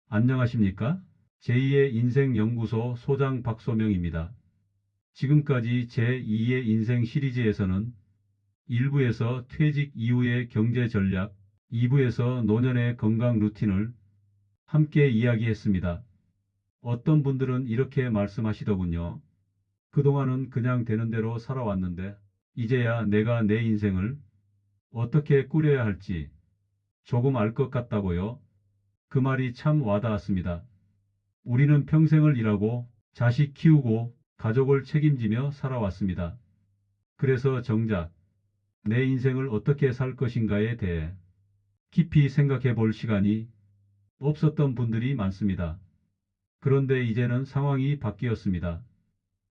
안녕하십니까? 제2의 인생연구소 소장 박소명입니다. 지금까지 제2의 인생 시리즈에서는 1부에서 퇴직 이후의 경제 전략, 2부에서 노년의 건강 루틴을 함께 이야기했습니다. 어떤 분들은 이렇게 말씀하시더군요. 그동안은 그냥 되는 대로 살아왔는데 이제야 내가 내 인생을 어떻게 꾸려야 할지 조금 알 것 같다고요. 그 말이 참 와닿았습니다. 우리는 평생을 일하고 자식 키우고 가족을 책임지며 살아왔습니다. 그래서 정작 내 인생을 어떻게 살 것인가에 대해 깊이 생각해 볼 시간이 없었던 분들이 많습니다. 그런데 이제는 상황이 바뀌었습니다.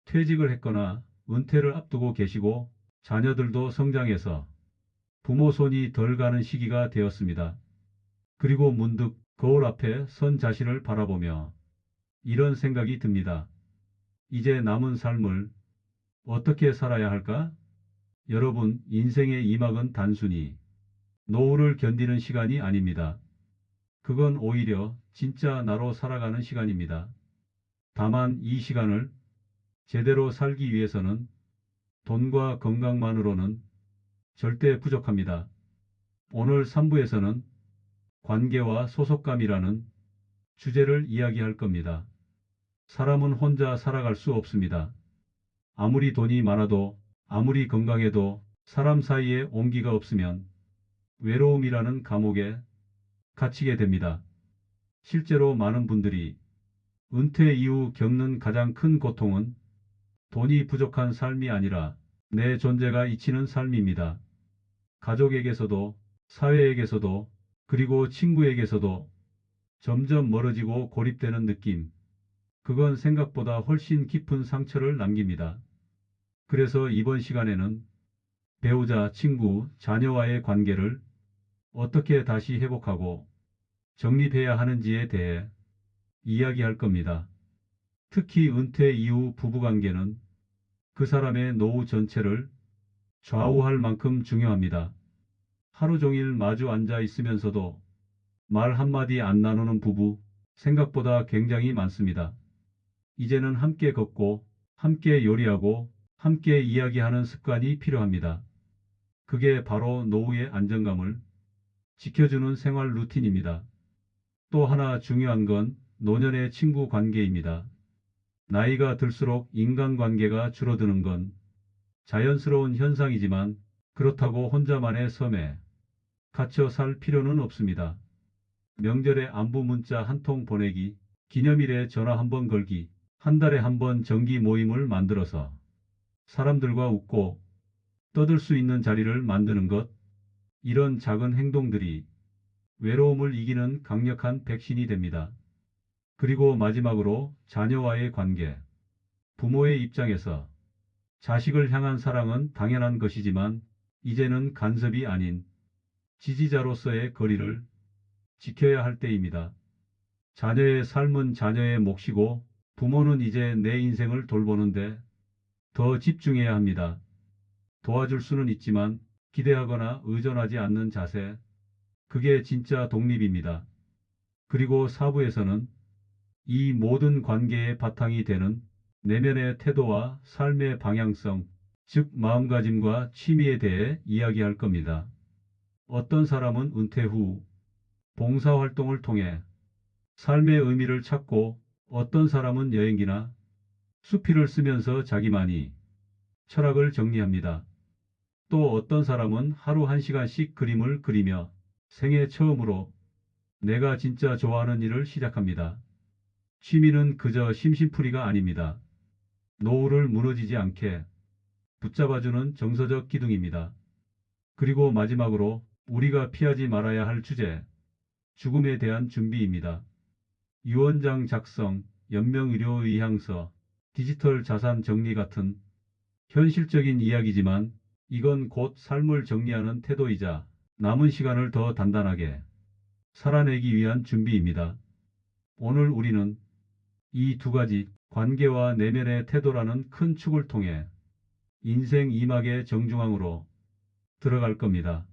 퇴직을 했거나 은퇴를 앞두고 계시고 자녀들도 성장해서 부모 손이 덜 가는 시기가 되었습니다. 그리고 문득 거울 앞에 선 자신을 바라보며 이런 생각이 듭니다. 이제 남은 삶을 어떻게 살아야 할까? 여러분, 인생의 이막은 단순히 노후를 견디는 시간이 아닙니다. 그건 오히려 진짜 나로 살아가는 시간입니다. 다만 이 시간을 제대로 살기 위해서는 돈과 건강만으로는 절대 부족합니다. 오늘 3부에서는 관계와 소속감이라는 주제를 이야기할 겁니다. 사람은 혼자 살아갈 수 없습니다. 아무리 돈이 많아도 아무리 건강해도 사람 사이에 온기가 없으면 외로움이라는 감옥에 갇히게 됩니다. 실제로 많은 분들이 은퇴 이후 겪는 가장 큰 고통은 돈이 부족한 삶이 아니라 내 존재가 잊히는 삶입니다. 가족에게서도 사회에게서도 그리고 친구에게서도 점점 멀어지고 고립되는 느낌. 그건 생각보다 훨씬 깊은 상처를 남깁니다. 그래서 이번 시간에는 배우자, 친구, 자녀와의 관계를 어떻게 다시 회복하고 정립해야 하는지에 대해 이야기할 겁니다. 특히 은퇴 이후 부부관계는 그 사람의 노후 전체를 좌우할 만큼 중요합니다. 하루 종일 마주 앉아 있으면서도 말 한마디 안 나누는 부부 생각보다 굉장히 많습니다. 이제는 함께 걷고 함께 요리하고 함께 이야기하는 습관이 필요합니다. 그게 바로 노후의 안정감을 지켜주는 생활 루틴입니다. 또 하나 중요한 건 노년의 친구 관계입니다. 나이가 들수록 인간관계가 줄어드는 건 자연스러운 현상이지만 그렇다고 혼자만의 섬에 갇혀 살 필요는 없습니다. 명절에 안부 문자 한 통 보내기, 기념일에 전화 한 번 걸기, 한 달에 한 번 정기 모임을 만들어서 사람들과 웃고 떠들 수 있는 자리를 만드는 것, 이런 작은 행동들이 외로움을 이기는 강력한 백신이 됩니다. 그리고 마지막으로 자녀와의 관계. 부모의 입장에서 자식을 향한 사랑은 당연한 것이지만 이제는 간섭이 아닌 지지자로서의 거리를 지켜야 할 때입니다. 자녀의 삶은 자녀의 몫이고 부모는 이제 내 인생을 돌보는데 더 집중해야 합니다. 도와줄 수는 있지만 기대하거나 의존하지 않는 자세. 그게 진짜 독립입니다. 그리고 사부에서는 이 모든 관계의 바탕이 되는 내면의 태도와 삶의 방향성, 즉 마음가짐과 취미에 대해 이야기할 겁니다. 어떤 사람은 은퇴 후 봉사활동을 통해 삶의 의미를 찾고 어떤 사람은 여행기나 수필을 쓰면서 자기만이 철학을 정리합니다. 또 어떤 사람은 하루 1시간씩 그림을 그리며 생애 처음으로 내가 진짜 좋아하는 일을 시작합니다. 취미는 그저 심심풀이가 아닙니다. 노후를 무너지지 않게 붙잡아주는 정서적 기둥입니다. 그리고 마지막으로 우리가 피하지 말아야 할 주제, 죽음에 대한 준비입니다. 유언장 작성, 연명의료의향서, 디지털 자산 정리 같은 현실적인 이야기지만 이건 곧 삶을 정리하는 태도이자 남은 시간을 더 단단하게 살아내기 위한 준비입니다. 오늘 우리는 이 두 가지 관계와 내면의 태도라는 큰 축을 통해 인생 이막의 정중앙으로 들어갈 겁니다.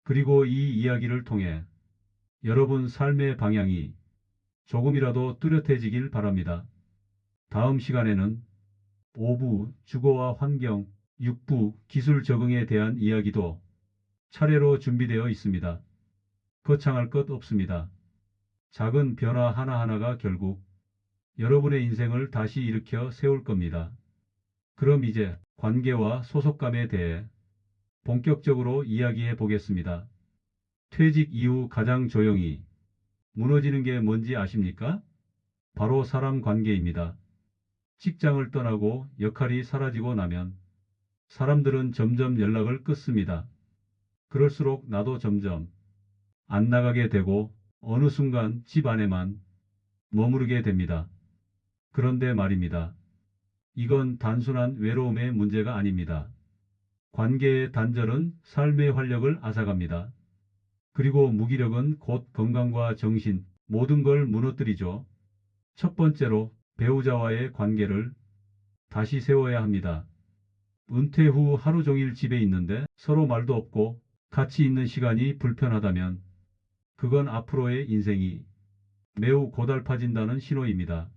그리고 이 이야기를 통해 여러분 삶의 방향이 조금이라도 뚜렷해지길 바랍니다. 다음 시간에는 5부 주거와 환경, 6부 기술 적응에 대한 이야기도 차례로 준비되어 있습니다. 거창할 것 없습니다. 작은 변화 하나하나가 결국 여러분의 인생을 다시 일으켜 세울 겁니다. 그럼 이제 관계와 소속감에 대해 본격적으로 이야기해 보겠습니다. 퇴직 이후 가장 조용히 무너지는 게 뭔지 아십니까? 바로 사람 관계입니다. 직장을 떠나고 역할이 사라지고 나면 사람들은 점점 연락을 끊습니다. 그럴수록 나도 점점 안 나가게 되고 어느 순간 집 안에만 머무르게 됩니다. 그런데 말입니다. 이건 단순한 외로움의 문제가 아닙니다. 관계의 단절은 삶의 활력을 앗아갑니다. 그리고 무기력은 곧 건강과 정신, 모든 걸 무너뜨리죠. 첫 번째로 배우자와의 관계를 다시 세워야 합니다. 은퇴 후 하루 종일 집에 있는데 서로 말도 없고 같이 있는 시간이 불편하다면 그건 앞으로의 인생이 매우 고달파진다는 신호입니다.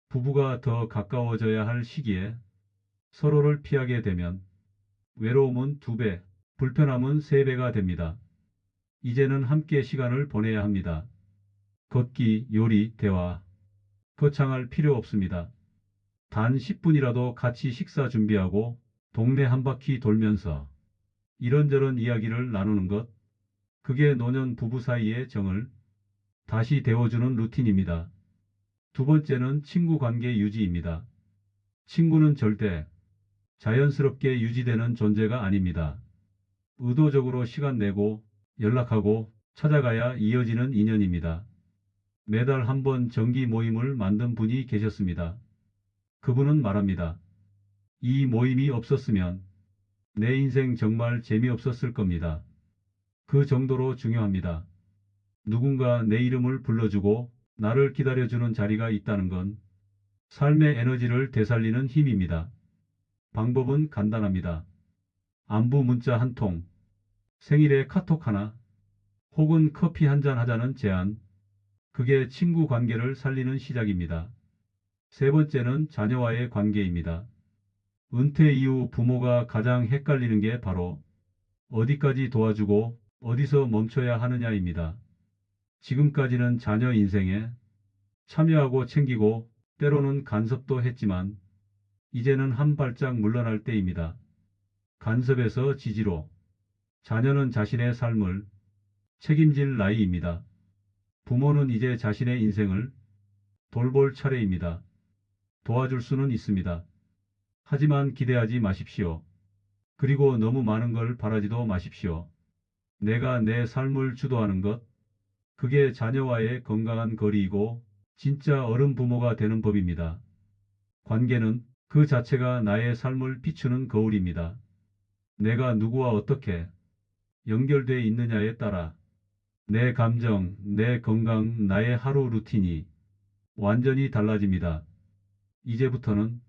부부가 더 가까워져야 할 시기에 서로를 피하게 되면 외로움은 2배, 불편함은 3배가 됩니다. 이제는 함께 시간을 보내야 합니다. 걷기, 요리, 대화, 거창할 필요 없습니다. 단 10분이라도 같이 식사 준비하고 동네 한 바퀴 돌면서 이런저런 이야기를 나누는 것, 그게 노년 부부 사이의 정을 다시 데워주는 루틴입니다. 두 번째는 친구 관계 유지입니다. 친구는 절대 자연스럽게 유지되는 존재가 아닙니다. 의도적으로 시간 내고 연락하고 찾아가야 이어지는 인연입니다. 매달 한 번 정기 모임을 만든 분이 계셨습니다. 그분은 말합니다. 이 모임이 없었으면 내 인생 정말 재미없었을 겁니다. 그 정도로 중요합니다. 누군가 내 이름을 불러주고 나를 기다려주는 자리가 있다는 건 삶의 에너지를 되살리는 힘입니다. 방법은 간단합니다. 안부 문자 한 통, 생일에 카톡 하나, 혹은 커피 한 잔 하자는 제안, 그게 친구 관계를 살리는 시작입니다. 세 번째는 자녀와의 관계입니다. 은퇴 이후 부모가 가장 헷갈리는 게 바로 어디까지 도와주고 어디서 멈춰야 하느냐입니다. 지금까지는 자녀 인생에 참여하고 챙기고 때로는 간섭도 했지만 이제는 한 발짝 물러날 때입니다. 간섭에서 지지로 자녀는 자신의 삶을 책임질 나이입니다. 부모는 이제 자신의 인생을 돌볼 차례입니다. 도와줄 수는 있습니다. 하지만 기대하지 마십시오. 그리고 너무 많은 걸 바라지도 마십시오. 내가 내 삶을 주도하는 것, 그게 자녀와의 건강한 거리이고 진짜 어른 부모가 되는 법입니다. 관계는 그 자체가 나의 삶을 비추는 거울입니다. 내가 누구와 어떻게 연결되어 있느냐에 따라 내 감정, 내 건강, 나의 하루 루틴이 완전히 달라집니다. 이제부터는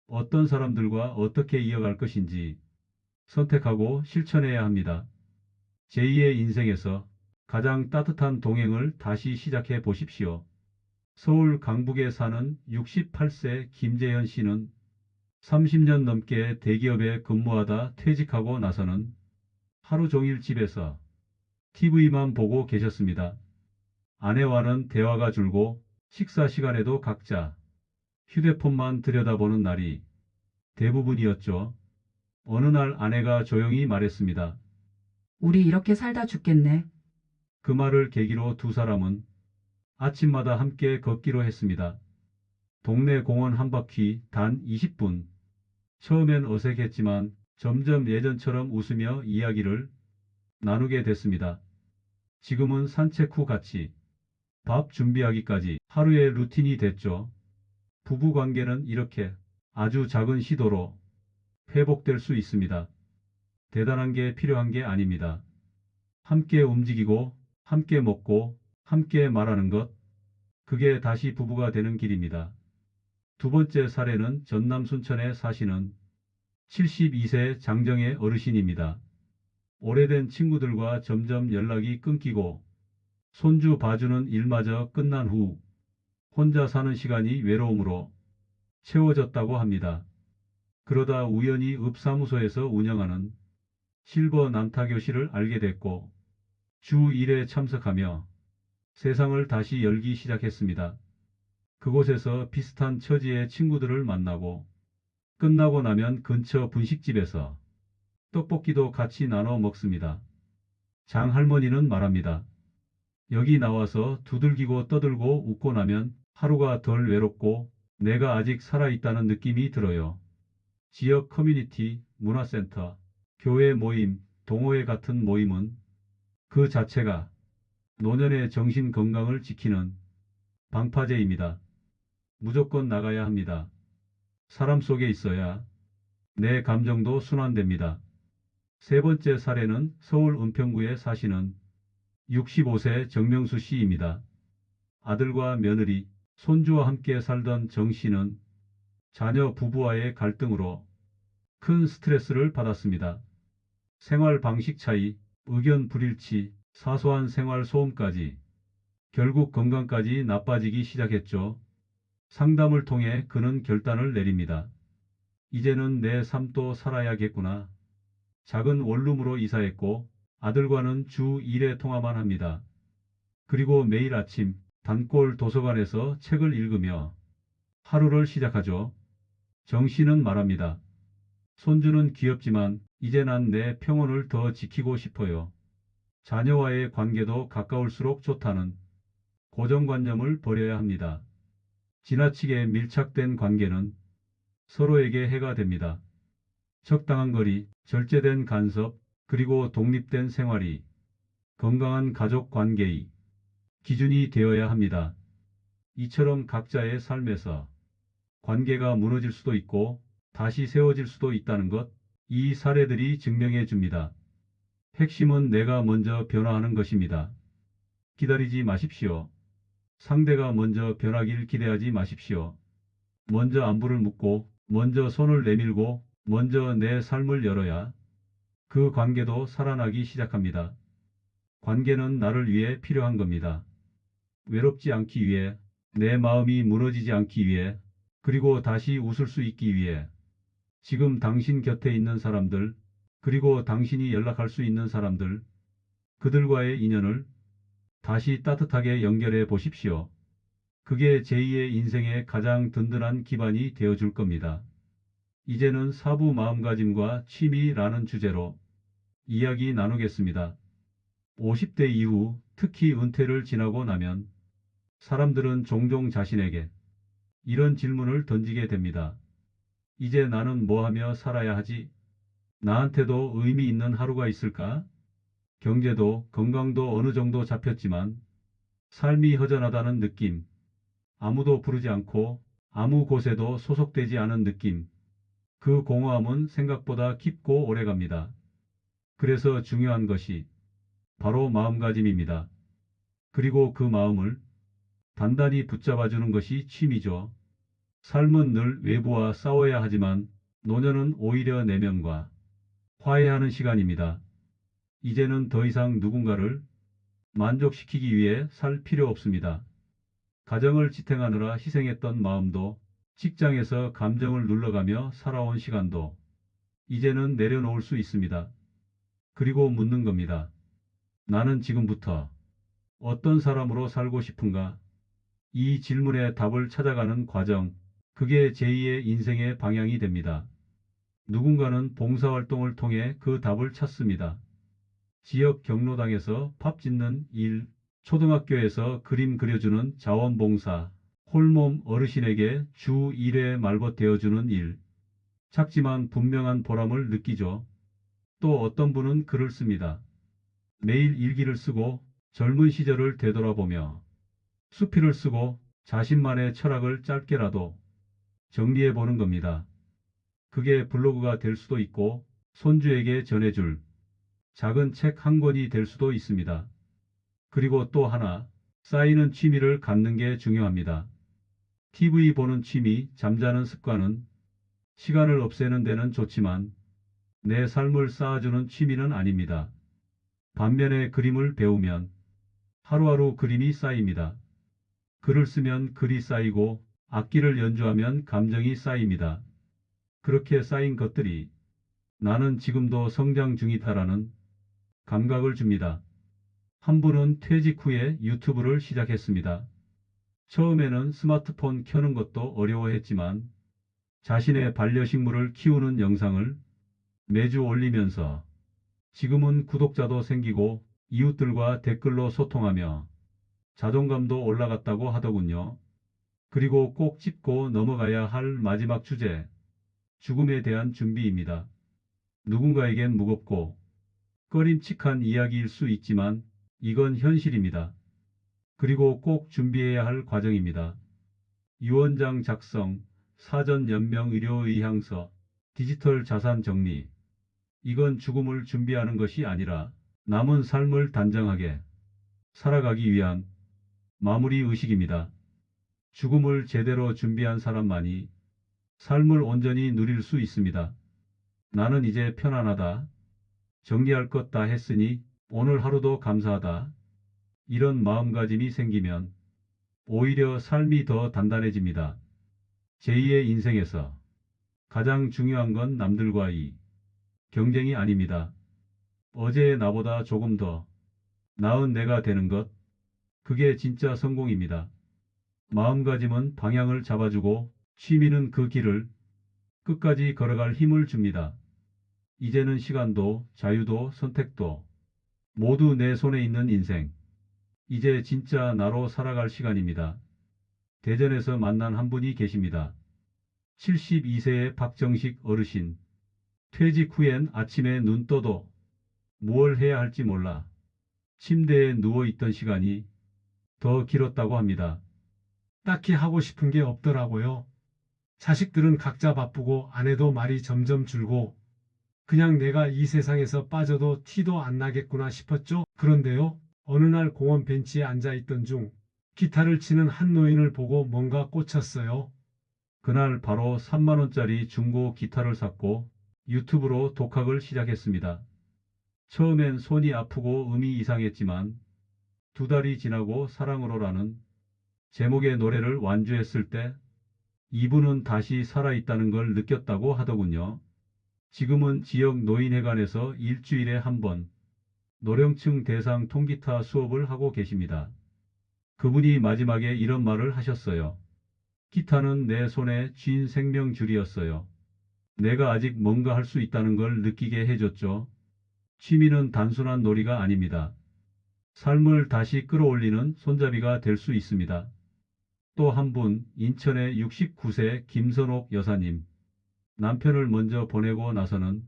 어떤 사람들과 어떻게 이어갈 것인지 선택하고 실천해야 합니다. 제2의 인생에서 가장 따뜻한 동행을 다시 시작해 보십시오. 서울 강북에 사는 68세 김재현 씨는 30년 넘게 대기업에 근무하다 퇴직하고 나서는 하루 종일 집에서 TV만 보고 계셨습니다. 아내와는 대화가 줄고 식사 시간에도 각자 휴대폰만 들여다보는 날이 대부분이었죠. 어느 날 아내가 조용히 말했습니다. 우리 이렇게 살다 죽겠네. 그 말을 계기로 두 사람은 아침마다 함께 걷기로 했습니다. 동네 공원 한 바퀴 단 20분. 처음엔 어색했지만 점점 예전처럼 웃으며 이야기를 나누게 됐습니다. 지금은 산책 후 같이 밥 준비하기까지 하루의 루틴이 됐죠. 부부 관계는 이렇게 아주 작은 시도로 회복될 수 있습니다. 대단한 게 필요한 게 아닙니다. 함께 움직이고, 함께 먹고, 함께 말하는 것, 그게 다시 부부가 되는 길입니다. 두 번째 사례는 전남 순천에 사시는 72세 장정의 어르신입니다. 오래된 친구들과 점점 연락이 끊기고 손주 봐주는 일마저 끝난 후 혼자 사는 시간이 외로움으로 채워졌다고 합니다. 그러다 우연히 읍사무소에서 운영하는 실버 난타 교실을 알게 됐고 주 1회 참석하며 세상을 다시 열기 시작했습니다. 그곳에서 비슷한 처지의 친구들을 만나고 끝나고 나면 근처 분식집에서 떡볶이도 같이 나눠 먹습니다. 장할머니는 말합니다. 여기 나와서 두들기고 떠들고 웃고 나면 하루가 덜 외롭고 내가 아직 살아있다는 느낌이 들어요. 지역 커뮤니티, 문화센터, 교회 모임, 동호회 같은 모임은 그 자체가 노년의 정신 건강을 지키는 방파제입니다. 무조건 나가야 합니다. 사람 속에 있어야 내 감정도 순환됩니다. 세 번째 사례는 서울 은평구에 사시는 65세 정명수 씨입니다. 아들과 며느리, 손주와 함께 살던 정 씨는 자녀 부부와의 갈등으로 큰 스트레스를 받았습니다. 생활 방식 차이, 의견 불일치, 사소한 생활 소음까지 결국 건강까지 나빠지기 시작했죠. 상담을 통해 그는 결단을 내립니다. 이제는 내 삶도 살아야겠구나. 작은 원룸으로 이사했고 아들과는 주 1회 통화만 합니다. 그리고 매일 아침 단골 도서관에서 책을 읽으며 하루를 시작하죠. 정 씨는 말합니다. 손주는 귀엽지만 이제 난 내 평온을 더 지키고 싶어요. 자녀와의 관계도 가까울수록 좋다는 고정관념을 버려야 합니다. 지나치게 밀착된 관계는 서로에게 해가 됩니다. 적당한 거리, 절제된 간섭, 그리고 독립된 생활이 건강한 가족 관계의 기준이 되어야 합니다. 이처럼 각자의 삶에서 관계가 무너질 수도 있고 다시 세워질 수도 있다는 것, 이 사례들이 증명해 줍니다. 핵심은 내가 먼저 변화하는 것입니다. 기다리지 마십시오. 상대가 먼저 변하길 기대하지 마십시오. 먼저 안부를 묻고, 먼저 손을 내밀고, 먼저 내 삶을 열어야 그 관계도 살아나기 시작합니다. 관계는 나를 위해 필요한 겁니다. 외롭지 않기 위해, 내 마음이 무너지지 않기 위해, 그리고 다시 웃을 수 있기 위해. 지금 당신 곁에 있는 사람들, 그리고 당신이 연락할 수 있는 사람들, 그들과의 인연을 다시 따뜻하게 연결해 보십시오. 그게 제2의 인생의 가장 든든한 기반이 되어줄 겁니다. 이제는 사부 마음가짐과 취미라는 주제로 이야기 나누겠습니다. 50대 이후 특히 은퇴를 지나고 나면 사람들은 종종 자신에게 이런 질문을 던지게 됩니다. 이제 나는 뭐 하며 살아야 하지? 나한테도 의미 있는 하루가 있을까? 경제도 건강도 어느 정도 잡혔지만 삶이 허전하다는 느낌, 아무도 부르지 않고 아무 곳에도 소속되지 않은 느낌, 그 공허함은 생각보다 깊고 오래갑니다. 그래서 중요한 것이 바로 마음가짐입니다. 그리고 그 마음을 단단히 붙잡아주는 것이 취미죠. 삶은 늘 외부와 싸워야 하지만 노년은 오히려 내면과 화해하는 시간입니다. 이제는 더 이상 누군가를 만족시키기 위해 살 필요 없습니다. 가정을 지탱하느라 희생했던 마음도 직장에서 감정을 눌러가며 살아온 시간도 이제는 내려놓을 수 있습니다. 그리고 묻는 겁니다. 나는 지금부터 어떤 사람으로 살고 싶은가? 이 질문에 답을 찾아가는 과정, 그게 제2의 인생의 방향이 됩니다. 누군가는 봉사활동을 통해 그 답을 찾습니다. 지역 경로당에서 밥 짓는 일, 초등학교에서 그림 그려주는 자원봉사, 홀몸 어르신에게 주 1회 말벗 되어주는 일, 작지만 분명한 보람을 느끼죠. 또 어떤 분은 글을 씁니다. 매일 일기를 쓰고 젊은 시절을 되돌아보며 수필을 쓰고 자신만의 철학을 짧게라도 정리해 보는 겁니다. 그게 블로그가 될 수도 있고 손주에게 전해줄 작은 책 한 권이 될 수도 있습니다. 그리고 또 하나, 쌓이는 취미를 갖는 게 중요합니다. TV 보는 취미, 잠자는 습관은 시간을 없애는 데는 좋지만 내 삶을 쌓아주는 취미는 아닙니다. 반면에 그림을 배우면 하루하루 그림이 쌓입니다. 글을 쓰면 글이 쌓이고 악기를 연주하면 감정이 쌓입니다. 그렇게 쌓인 것들이 나는 지금도 성장 중이다라는 감각을 줍니다. 한 분은 퇴직 후에 유튜브를 시작했습니다. 처음에는 스마트폰 켜는 것도 어려워했지만 자신의 반려식물을 키우는 영상을 매주 올리면서 지금은 구독자도 생기고 이웃들과 댓글로 소통하며 자존감도 올라갔다고 하더군요. 그리고 꼭 짚고 넘어가야 할 마지막 주제, 죽음에 대한 준비입니다. 누군가에겐 무겁고 꺼림칙한 이야기일 수 있지만 이건 현실입니다. 그리고 꼭 준비해야 할 과정입니다. 유언장 작성, 사전 연명 의료 의향서, 디지털 자산 정리. 이건 죽음을 준비하는 것이 아니라 남은 삶을 단정하게 살아가기 위한 마무리 의식입니다. 죽음을 제대로 준비한 사람만이 삶을 온전히 누릴 수 있습니다. 나는 이제 편안하다. 정리할 것 다 했으니 오늘 하루도 감사하다. 이런 마음가짐이 생기면 오히려 삶이 더 단단해집니다. 제2의 인생에서 가장 중요한 건 남들과의 경쟁이 아닙니다. 어제의 나보다 조금 더 나은 내가 되는 것, 그게 진짜 성공입니다. 마음가짐은 방향을 잡아주고 취미는 그 길을 끝까지 걸어갈 힘을 줍니다. 이제는 시간도 자유도 선택도 모두 내 손에 있는 인생. 이제 진짜 나로 살아갈 시간입니다. 대전에서 만난 한 분이 계십니다. 72세의 박정식 어르신. 퇴직 후엔 아침에 눈 떠도 무얼 해야 할지 몰라 침대에 누워있던 시간이 더 길었다고 합니다. 딱히 하고 싶은 게 없더라고요. 자식들은 각자 바쁘고 아내도 말이 점점 줄고 그냥 내가 이 세상에서 빠져도 티도 안 나겠구나 싶었죠. 그런데요, 어느 날 공원 벤치에 앉아있던 중 기타를 치는 한 노인을 보고 뭔가 꽂혔어요. 그날 바로 3만원짜리 중고 기타를 샀고 유튜브로 독학을 시작했습니다. 처음엔 손이 아프고 음이 이상했지만 2달이 지나고 사랑으로라는 제목의 노래를 완주했을 때 이분은 다시 살아있다는 걸 느꼈다고 하더군요. 지금은 지역 노인회관에서 일주일에 한 번 노령층 대상 통기타 수업을 하고 계십니다. 그분이 마지막에 이런 말을 하셨어요. 기타는 내 손에 쥔 생명줄이었어요. 내가 아직 뭔가 할 수 있다는 걸 느끼게 해줬죠. 취미는 단순한 놀이가 아닙니다. 삶을 다시 끌어올리는 손잡이가 될 수 있습니다. 또 한 분, 인천의 69세 김선옥 여사님. 남편을 먼저 보내고 나서는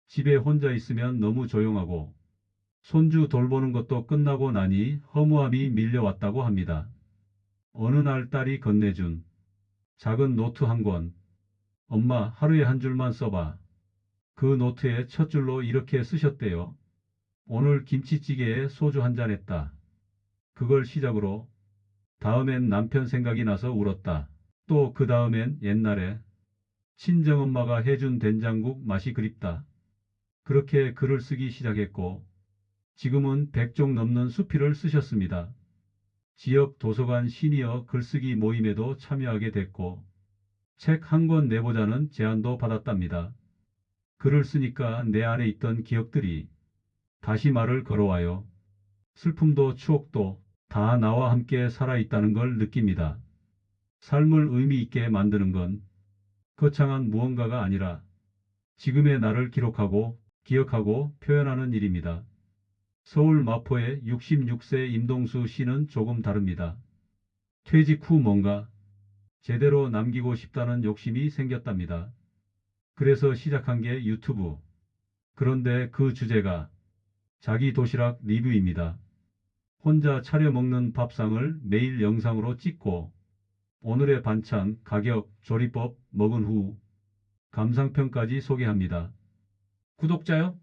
집에 혼자 있으면 너무 조용하고 손주 돌보는 것도 끝나고 나니 허무함이 밀려왔다고 합니다. 어느 날 딸이 건네준 작은 노트 한 권. 엄마, 하루에 한 줄만 써봐. 그 노트에 첫 줄로 이렇게 쓰셨대요. 오늘 김치찌개에 소주 한 잔 했다. 그걸 시작으로 다음엔 남편 생각이 나서 울었다. 또 그 다음엔 옛날에 친정엄마가 해준 된장국 맛이 그립다. 그렇게 글을 쓰기 시작했고 지금은 100쪽 넘는 수필을 쓰셨습니다. 지역 도서관 시니어 글쓰기 모임에도 참여하게 됐고 책 한 권 내보자는 제안도 받았답니다. 글을 쓰니까 내 안에 있던 기억들이 다시 말을 걸어와요. 슬픔도 추억도 다 나와 함께 살아있다는 걸 느낍니다. 삶을 의미 있게 만드는 건 거창한 무언가가 아니라 지금의 나를 기록하고 기억하고 표현하는 일입니다. 서울 마포의 66세 임동수 씨는 조금 다릅니다. 퇴직 후 뭔가 제대로 남기고 싶다는 욕심이 생겼답니다. 그래서 시작한 게 유튜브. 그런데 그 주제가 자기 도시락 리뷰입니다. 혼자 차려 먹는 밥상을 매일 영상으로 찍고 오늘의 반찬, 가격, 조리법, 먹은 후 감상평까지 소개합니다. 구독자요?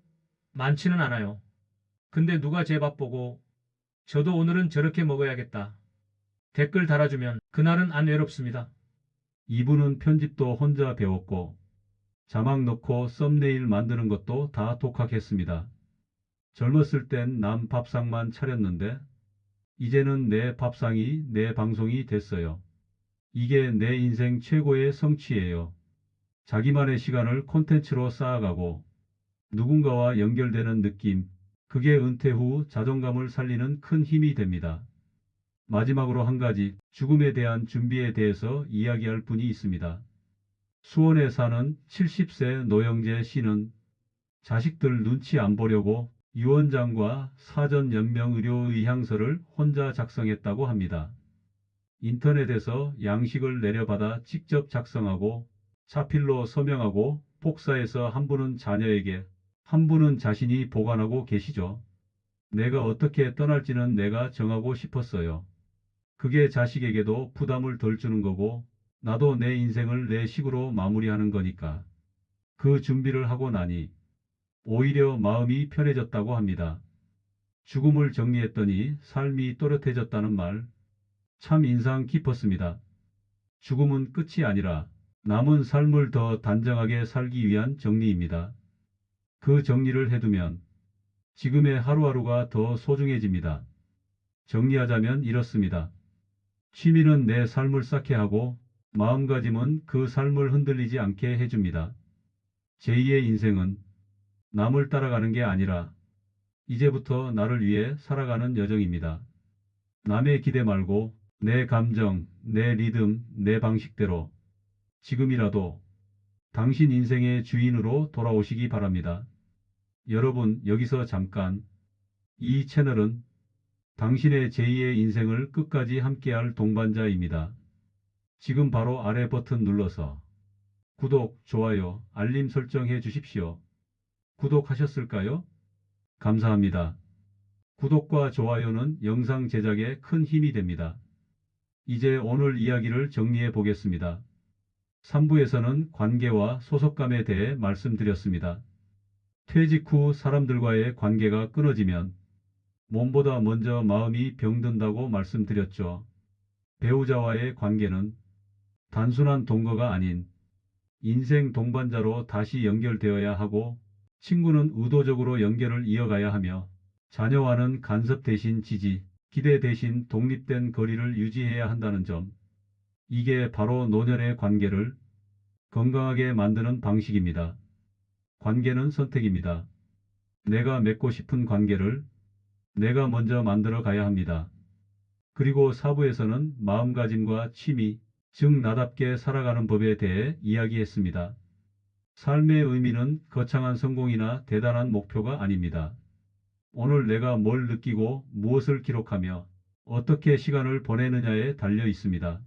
많지는 않아요. 근데 누가 제 밥 보고 저도 오늘은 저렇게 먹어야겠다. 댓글 달아주면 그날은 안 외롭습니다. 이분은 편집도 혼자 배웠고 자막 넣고 썸네일 만드는 것도 다 독학했습니다. 젊었을 땐 남 밥상만 차렸는데 이제는 내 밥상이 내 방송이 됐어요. 이게 내 인생 최고의 성취예요. 자기만의 시간을 콘텐츠로 쌓아가고 누군가와 연결되는 느낌, 그게 은퇴 후 자존감을 살리는 큰 힘이 됩니다. 마지막으로 한 가지, 죽음에 대한 준비에 대해서 이야기할 분이 있습니다. 수원에 사는 70세 노영재 씨는 자식들 눈치 안 보려고 유언장과 사전 연명 의료 의향서를 혼자 작성했다고 합니다. 인터넷에서 양식을 내려받아 직접 작성하고 차필로 서명하고 복사해서 한 분은 자녀에게, 한 분은 자신이 보관하고 계시죠. 내가 어떻게 떠날지는 내가 정하고 싶었어요. 그게 자식에게도 부담을 덜 주는 거고 나도 내 인생을 내 식으로 마무리하는 거니까. 그 준비를 하고 나니 오히려 마음이 편해졌다고 합니다. 죽음을 정리했더니 삶이 또렷해졌다는 말, 참 인상 깊었습니다. 죽음은 끝이 아니라 남은 삶을 더 단정하게 살기 위한 정리입니다. 그 정리를 해두면 지금의 하루하루가 더 소중해집니다. 정리하자면 이렇습니다. 취미는 내 삶을 쌓게 하고 마음가짐은 그 삶을 흔들리지 않게 해줍니다. 제2의 인생은 남을 따라가는 게 아니라 이제부터 나를 위해 살아가는 여정입니다. 남의 기대 말고 내 감정, 내 리듬, 내 방식대로 지금이라도 당신 인생의 주인으로 돌아오시기 바랍니다. 여러분, 여기서 잠깐. 이 채널은 당신의 제2의 인생을 끝까지 함께할 동반자입니다. 지금 바로 아래 버튼 눌러서 구독, 좋아요, 알림 설정해 주십시오. 구독하셨을까요? 감사합니다. 구독과 좋아요는 영상 제작에 큰 힘이 됩니다. 이제 오늘 이야기를 정리해 보겠습니다. 3부에서는 관계와 소속감에 대해 말씀드렸습니다. 퇴직 후 사람들과의 관계가 끊어지면 몸보다 먼저 마음이 병든다고 말씀드렸죠. 배우자와의 관계는 단순한 동거가 아닌 인생 동반자로 다시 연결되어야 하고 친구는 의도적으로 연결을 이어가야 하며 자녀와는 간섭 대신 지지, 기대 대신 독립된 거리를 유지해야 한다는 점. 이게 바로 노년의 관계를 건강하게 만드는 방식입니다. 관계는 선택입니다. 내가 맺고 싶은 관계를 내가 먼저 만들어 가야 합니다. 그리고 4부에서는 마음가짐과 취미, 즉 나답게 살아가는 법에 대해 이야기했습니다. 삶의 의미는 거창한 성공이나 대단한 목표가 아닙니다. 오늘 내가 뭘 느끼고 무엇을 기록하며 어떻게 시간을 보내느냐에 달려 있습니다.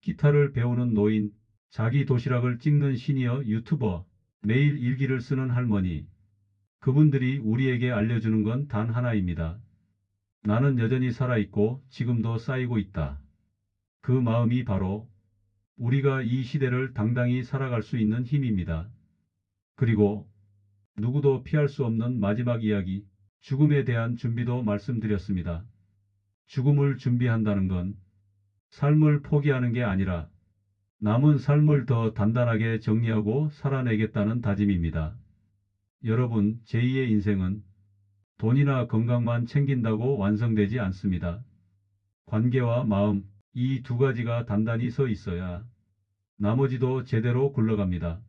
기타를 배우는 노인, 자기 도시락을 찍는 시니어 유튜버, 매일 일기를 쓰는 할머니, 그분들이 우리에게 알려주는 건 단 하나입니다. 나는 여전히 살아있고 지금도 쌓이고 있다. 그 마음이 바로 우리가 이 시대를 당당히 살아갈 수 있는 힘입니다. 그리고 누구도 피할 수 없는 마지막 이야기, 죽음에 대한 준비도 말씀드렸습니다. 죽음을 준비한다는 건 삶을 포기하는 게 아니라 남은 삶을 더 단단하게 정리하고 살아내겠다는 다짐입니다. 여러분, 제2의 인생은 돈이나 건강만 챙긴다고 완성되지 않습니다. 관계와 마음, 이 두 가지가 단단히 서 있어야 나머지도 제대로 굴러갑니다.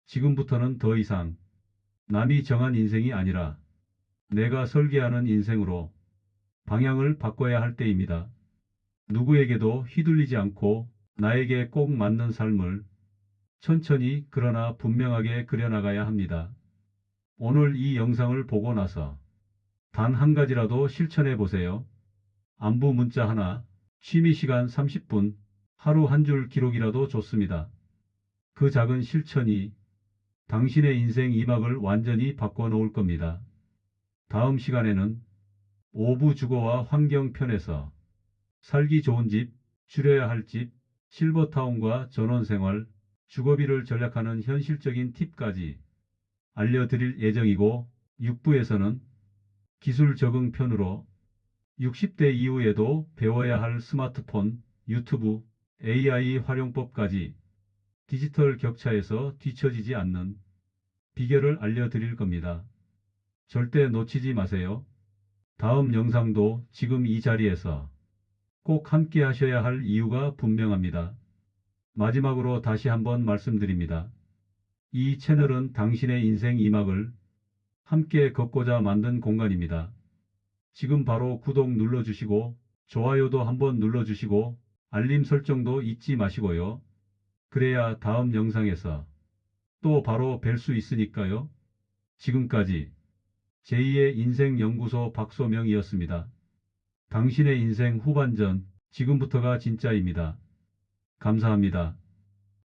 지금부터는 더 이상 남이 정한 인생이 아니라 내가 설계하는 인생으로 방향을 바꿔야 할 때입니다. 누구에게도 휘둘리지 않고 나에게 꼭 맞는 삶을 천천히 그러나 분명하게 그려나가야 합니다. 오늘 이 영상을 보고 나서 단 한 가지라도 실천해 보세요. 안부 문자 하나, 취미 시간 30분, 하루 한 줄 기록이라도 좋습니다. 그 작은 실천이 당신의 인생 이막을 완전히 바꿔놓을 겁니다. 다음 시간에는 5부 주거와 환경 편에서 살기 좋은 집, 줄여야 할 집, 실버타운과 전원생활, 주거비를 절약하는 현실적인 팁까지 알려드릴 예정이고 6부에서는 기술 적응 편으로 60대 이후에도 배워야 할 스마트폰, 유튜브, AI 활용법까지 디지털 격차에서 뒤처지지 않는 비결을 알려드릴 겁니다. 절대 놓치지 마세요. 다음 영상도 지금 이 자리에서 꼭 함께 하셔야 할 이유가 분명합니다. 마지막으로 다시 한번 말씀드립니다. 이 채널은 당신의 인생 2막을 함께 걷고자 만든 공간입니다. 지금 바로 구독 눌러주시고 좋아요도 한번 눌러주시고 알림 설정도 잊지 마시고요. 그래야 다음 영상에서 또 바로 뵐 수 있으니까요. 지금까지 제2의 인생연구소 박소명이었습니다. 당신의 인생 후반전, 지금부터가 진짜입니다. 감사합니다.